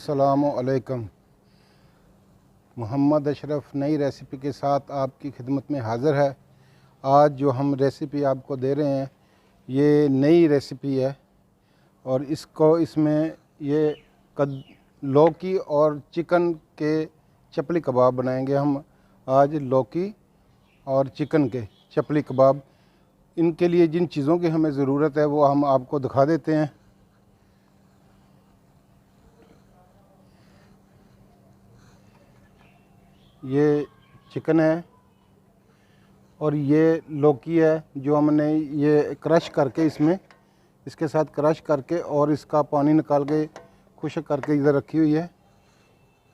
अस्सलामुअलैकुम। मोहम्मद अशरफ नई रेसिपी के साथ आपकी खिदमत में हाज़िर है। आज जो हम रेसिपी आपको दे रहे हैं ये नई रेसिपी है और इसमें ये लौकी और चिकन के चपली कबाब बनाएंगे हम आज। लौकी और चिकन के चपली कबाब, इनके लिए जिन चीज़ों की हमें ज़रूरत है वो हम आपको दिखा देते हैं। ये चिकन है और ये लौकी है जो हमने ये क्रश करके इसके साथ क्रश करके और इसका पानी निकाल के खुश्क करके इधर रखी हुई है।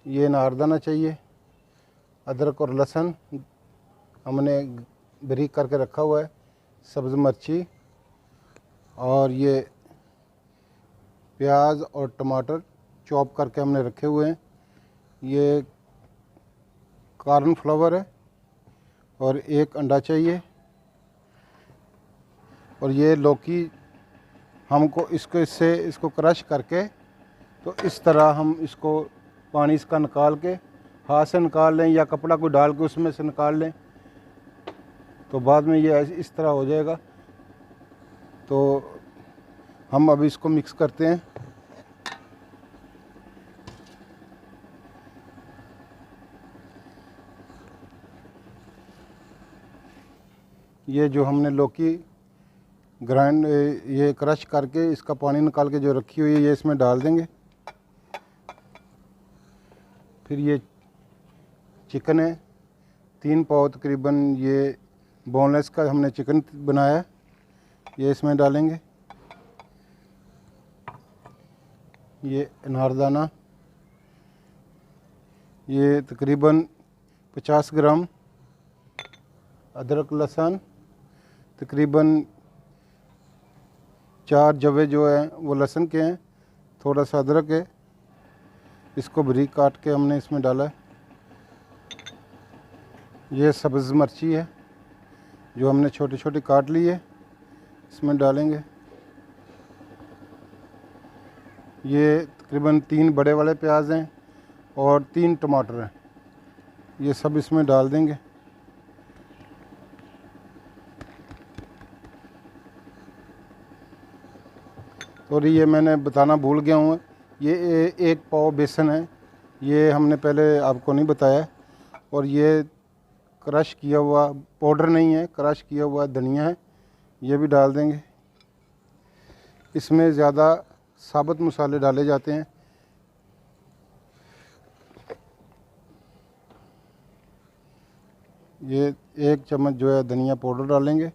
ये नारदाना चाहिए, अदरक और लहसुन हमने बारीक करके रखा हुआ है, सब्ज़ मिर्ची और ये प्याज और टमाटर चॉप करके हमने रखे हुए हैं। ये कॉर्नफ्लावर है और एक अंडा चाहिए। और ये लौकी हमको इसको क्रश करके तो इस तरह हम इसको पानी इसका निकाल के हाथ से निकाल लें या कपड़ा को डाल के उसमें से निकाल लें तो बाद में ये इस तरह हो जाएगा। तो हम अभी इसको मिक्स करते हैं। ये जो हमने लौकी ये क्रश करके इसका पानी निकाल के जो रखी हुई है ये इसमें डाल देंगे। फिर ये चिकन है, 3 पाव तकरीबन, ये बोनलेस का हमने चिकन बनाया है, ये इसमें डालेंगे। ये अनारदाना, ये तकरीबन 50 ग्राम। अदरक लहसुन तकरीबन 4 जवे जो हैं वो लहसुन के हैं, थोड़ा सा अदरक है, इसको बारीक काट के हमने इसमें डाला है। ये सब्ज़ मिर्ची है जो हमने छोटी छोटी काट ली है, इसमें डालेंगे। ये तकरीबन 3 बड़े वाले प्याज हैं और 3 टमाटर हैं, ये सब इसमें डाल देंगे। और ये मैंने बताना भूल गया हूँ, ये 1 पाव बेसन है, ये हमने पहले आपको नहीं बताया। और ये क्रश किया हुआ, पाउडर नहीं है, क्रश किया हुआ धनिया है, ये भी डाल देंगे। इसमें ज़्यादा साबुत मसाले डाले जाते हैं। ये 1 चम्मच जो है धनिया पाउडर डालेंगे।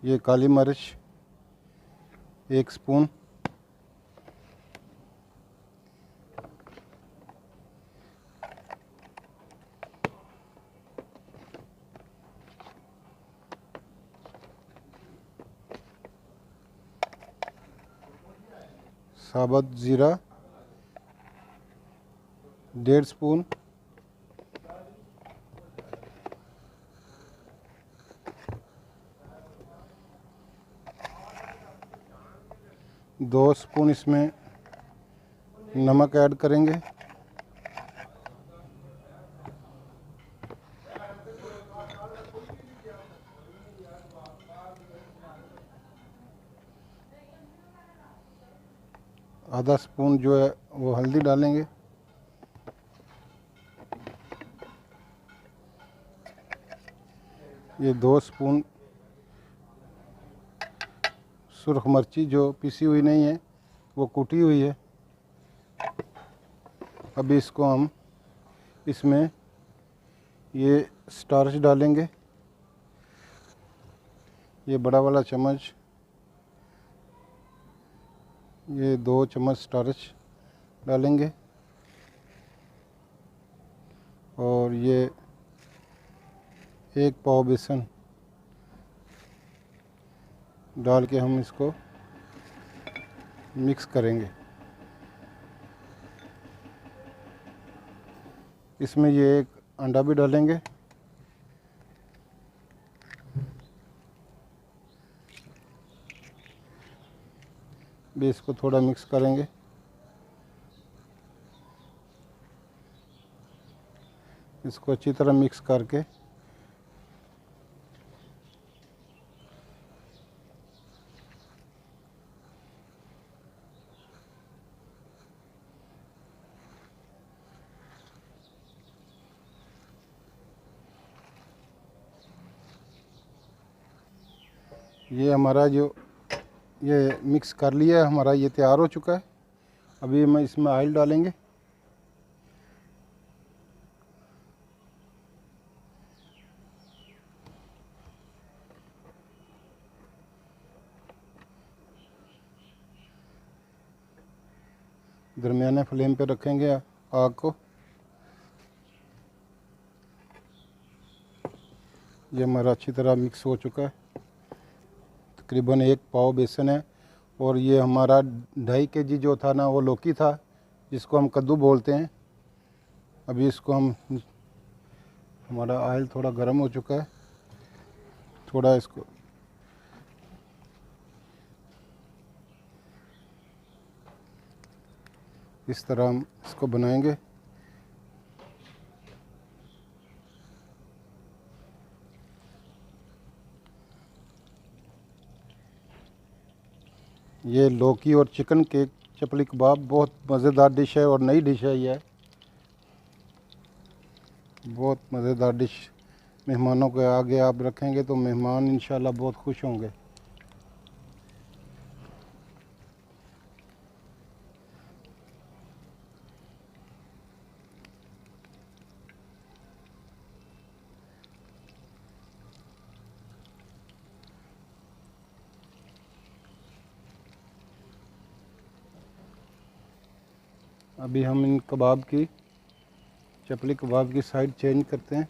ये काली मिर्च 1 स्पून। साबुत ज़ीरा 1.5 स्पून। दो स्पून इसमें नमक ऐड करेंगे। आधा स्पून जो है वो हल्दी डालेंगे। ये 2 स्पून सुरख मिर्ची जो पिसी हुई नहीं है, वो कूटी हुई है। अभी इसको हम इसमें ये स्टार्च डालेंगे, ये बड़ा वाला चम्मच, ये 2 चम्मच स्टार्च डालेंगे। और ये 1 पाव बेसन डाल के हम इसको मिक्स करेंगे। इसमें ये 1 अंडा भी डालेंगे। भी इसको थोड़ा मिक्स करेंगे। इसको अच्छी तरह मिक्स करके ये हमारा जो ये मिक्स कर लिया है, हमारा ये तैयार हो चुका है। अभी हम इसमें ऑयल डालेंगे। दरमियाने फ्लेम पे रखेंगे आग को। ये हमारा अच्छी तरह मिक्स हो चुका है। तकरीबन 1 पाव बेसन है और ये हमारा 2.5 kg जो था ना वो लौकी था, जिसको हम कद्दू बोलते हैं। अभी इसको हमारा ऑयल थोड़ा गर्म हो चुका है। थोड़ा इसको इस तरह हम इसको बनाएंगे। ये लौकी और चिकन के चपली कबाब बहुत मज़ेदार डिश है और नई डिश है। ये बहुत मज़ेदार डिश मेहमानों के आगे आप रखेंगे तो मेहमान इंशाल्लाह बहुत खुश होंगे। अभी हम इन कबाब की चपली कबाब की साइड चेंज करते हैं।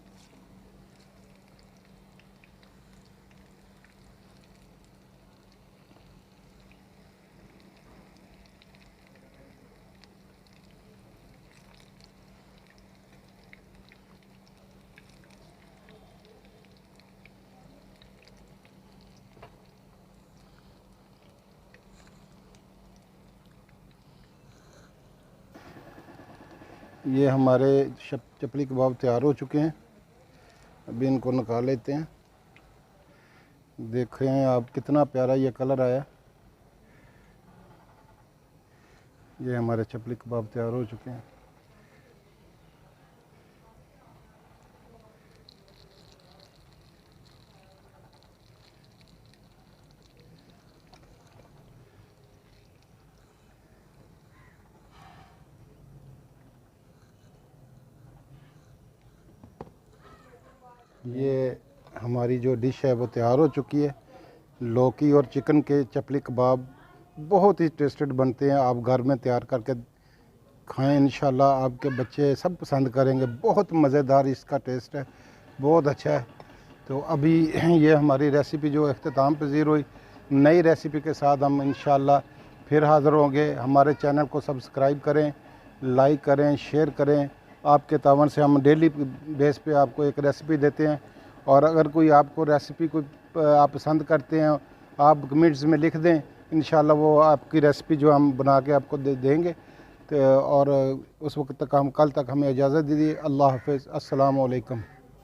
ये हमारे चपली कबाब तैयार हो चुके हैं। अभी इनको निकाल लेते हैं। देखें आप कितना प्यारा ये कलर आया। ये हमारे चपली कबाब तैयार हो चुके हैं। ये हमारी जो डिश है वो तैयार हो चुकी है। लौकी और चिकन के चपली कबाब बहुत ही टेस्टेड बनते हैं। आप घर में तैयार करके खाएं, इंशाल्लाह आपके बच्चे सब पसंद करेंगे। बहुत मज़ेदार इसका टेस्ट है, बहुत अच्छा है। तो अभी ये हमारी रेसिपी जो अख्ताम पज़ीर हुई, नई रेसिपी के साथ हम इंशाल्लाह फिर हाज़िर होंगे। हमारे चैनल को सब्सक्राइब करें, लाइक करें, शेयर करें। आपके तावन से हम डेली बेस पे आपको एक रेसिपी देते हैं। और अगर कोई आपको रेसिपी कोई आप पसंद करते हैं, आप कमेंट्स में लिख दें, इंशाल्लाह वो आपकी रेसिपी जो हम बना के आपको देंगे। तो और उस वक्त तक हम कल तक हमें इजाज़त दीजिए। अल्लाह हाफ़िज़। अस्सलामु अलैकुम।